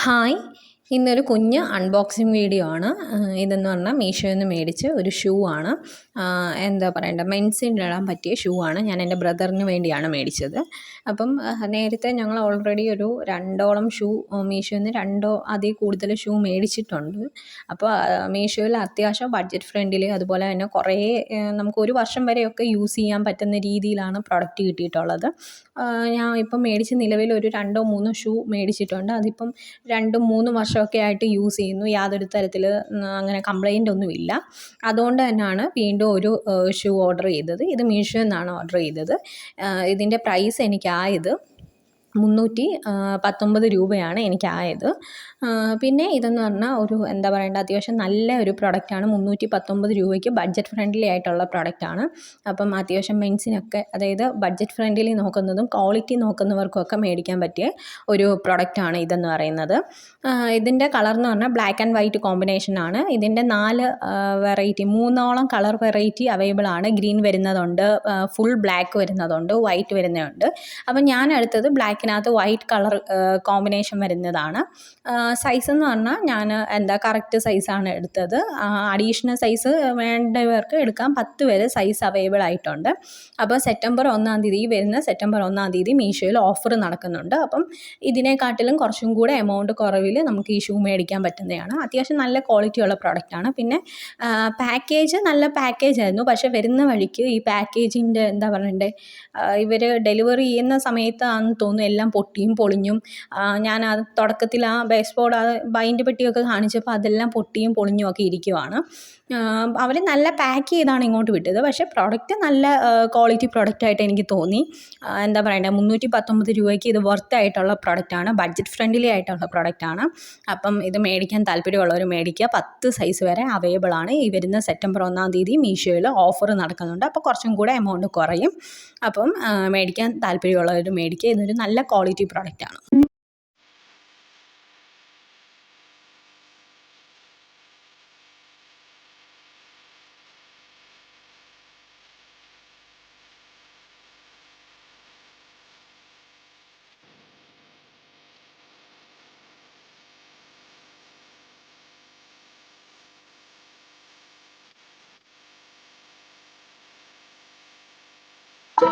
Hi, ഇന്നൊരു കുഞ്ഞ് unboxing video ആണ്. ഇതെന്ന് പറഞ്ഞാൽ മീഷോയിൽ നിന്ന് മേടിച്ച ഒരു ഷൂ ആണ്. എന്താ പറയണ്ടേ, മെൻസിന് ഇടാൻ പറ്റിയ ഷൂ ആണ്. ഞാൻ എൻ്റെ ബ്രദറിന് വേണ്ടിയാണ് മേടിച്ചത്. അപ്പം നേരത്തെ ഞങ്ങൾ ഓൾറെഡി ഒരു രണ്ടോളം ഷൂ മീഷോയിൽ നിന്ന് അതിൽ കൂടുതൽ ഷൂ മേടിച്ചിട്ടുണ്ട്. അപ്പോൾ മീഷോയിൽ അത്യാവശ്യം ബഡ്ജറ്റ് ഫ്രണ്ട്ലി, അതുപോലെ തന്നെ കുറേ നമുക്ക് ഒരു വർഷം വരെയൊക്കെ യൂസ് ചെയ്യാൻ പറ്റുന്ന രീതിയിലാണ് പ്രൊഡക്റ്റ് കിട്ടിയിട്ടുള്ളത്. ഞാൻ ഇപ്പം മേടിച്ച് നിലവിൽ ഒരു 2-3 ഷൂ മേടിച്ചിട്ടുണ്ട്. അതിപ്പം 2-3 വർഷമൊക്കെ ആയിട്ട് യൂസ് ചെയ്യുന്നു. യാതൊരു തരത്തിൽ അങ്ങനെ കംപ്ലൈൻ്റ് ഒന്നുമില്ല. അതുകൊണ്ട് തന്നെയാണ് വീണ്ടും ഒരു ഷൂ ഓർഡർ ചെയ്തത്. ഇത് മീഷോയിൽ നിന്നാണ് ഓർഡർ ചെയ്തത്. ഇതിൻ്റെ പ്രൈസ് എനിക്കായത് 319 രൂപയാണ് എനിക്കായത്. പിന്നെ ഇതെന്ന് പറഞ്ഞാൽ ഒരു എന്താ പറയേണ്ടത്, അത്യാവശ്യം നല്ല ഒരു പ്രൊഡക്റ്റാണ്. 319 രൂപയ്ക്ക് ബഡ്ജറ്റ് ഫ്രണ്ട്ലി ആയിട്ടുള്ള പ്രൊഡക്റ്റാണ്. അപ്പം അത്യാവശ്യം മെൻസിനൊക്കെ, അതായത് ബഡ്ജറ്റ് ഫ്രണ്ട്ലി നോക്കുന്നതും ക്വാളിറ്റി നോക്കുന്നവർക്കൊക്കെ മേടിക്കാൻ പറ്റിയ ഒരു പ്രൊഡക്റ്റാണ് ഇതെന്ന് പറയുന്നത്. ഇതിൻ്റെ കളർ എന്ന് പറഞ്ഞാൽ ബ്ലാക്ക് ആൻഡ് വൈറ്റ് കോമ്പിനേഷനാണ്. ഇതിൻ്റെ 4 വെറൈറ്റി, 3ഓളം കളർ വെറൈറ്റി അവൈലബിൾ ആണ്. ഗ്രീൻ വരുന്നതുണ്ട്, ഫുൾ ബ്ലാക്ക് വരുന്നതുണ്ട്, വൈറ്റ് വരുന്നതുണ്ട്. അപ്പം ഞാൻ എടുത്തത് ബ്ലാക്കിനകത്ത് വൈറ്റ് കളർ കോമ്പിനേഷൻ വരുന്നതാണ്. സൈസ് എന്ന് പറഞ്ഞാൽ ഞാൻ കറക്റ്റ് സൈസാണ് എടുത്തത്. അഡീഷണൽ സൈസ് വേണ്ടവർക്ക് എടുക്കാം. 10 വരെ സൈസ് അവൈലബിൾ ആയിട്ടുണ്ട്. അപ്പോൾ സെപ്റ്റംബർ 1-ാം തീയതി മീഷോയിൽ ഓഫർ നടക്കുന്നുണ്ട്. അപ്പം ഇതിനെക്കാട്ടിലും കുറച്ചും കൂടെ എമൗണ്ട് കുറവിൽ നമുക്ക് ഈ ഷൂ മേടിക്കാൻ പറ്റുന്നതാണ്. അത്യാവശ്യം നല്ല ക്വാളിറ്റിയുള്ള പ്രൊഡക്റ്റാണ്. പിന്നെ പാക്കേജ് നല്ല പാക്കേജായിരുന്നു. പക്ഷേ വരുന്ന വഴിക്ക് ഈ പാക്കേജിൻ്റെ എന്താ പറയണ്ടേ, ഇവർ ഡെലിവറി ചെയ്യുന്ന സമയത്താണെന്ന് തോന്നുന്നു എല്ലാം പൊട്ടിയും പൊളിഞ്ഞും. ഞാൻ തുടക്കത്തിൽ ആ ബേസ്ബോർഡ്, ബൈൻഡ് പെട്ടിയൊക്കെ കാണിച്ചപ്പോൾ അതെല്ലാം പൊട്ടിയും പൊളിഞ്ഞും ഒക്കെ ഇരിക്കുവാണ്. അവർ നല്ല പാക്ക് ചെയ്താണ് ഇങ്ങോട്ട് വിട്ടത്. പക്ഷേ പ്രോഡക്റ്റ് നല്ല ക്വാളിറ്റി പ്രൊഡക്റ്റായിട്ട് എനിക്ക് തോന്നി. എന്താ പറയണ്ടേ, 319 രൂപയ്ക്ക് ഇത് വർത്ത് ആയിട്ടുള്ള പ്രൊഡക്റ്റാണ്. ബഡ്ജറ്റ് ഫ്രണ്ട്ലി ആയിട്ടുള്ള പ്രൊഡക്റ്റാണ്. അപ്പം ഇത് മേടിക്കാൻ താല്പര്യമുള്ളവർ മേടിക്കുക. 10 സൈസ് വരെ അവൈലബിൾ ആണ്. ഈ വരുന്ന സെപ്റ്റംബർ 1-ാം തീയതി മീഷോയിൽ ഓഫർ നടക്കുന്നുണ്ട്. അപ്പോൾ കുറച്ചും കൂടെ എമൗണ്ട് കുറയും. അപ്പം മേടിക്കാൻ താല്പര്യമുള്ളവർ മേടിക്കുക. ഇതൊരു നല്ല ക്വാളിറ്റി പ്രൊഡക്റ്റാണ്.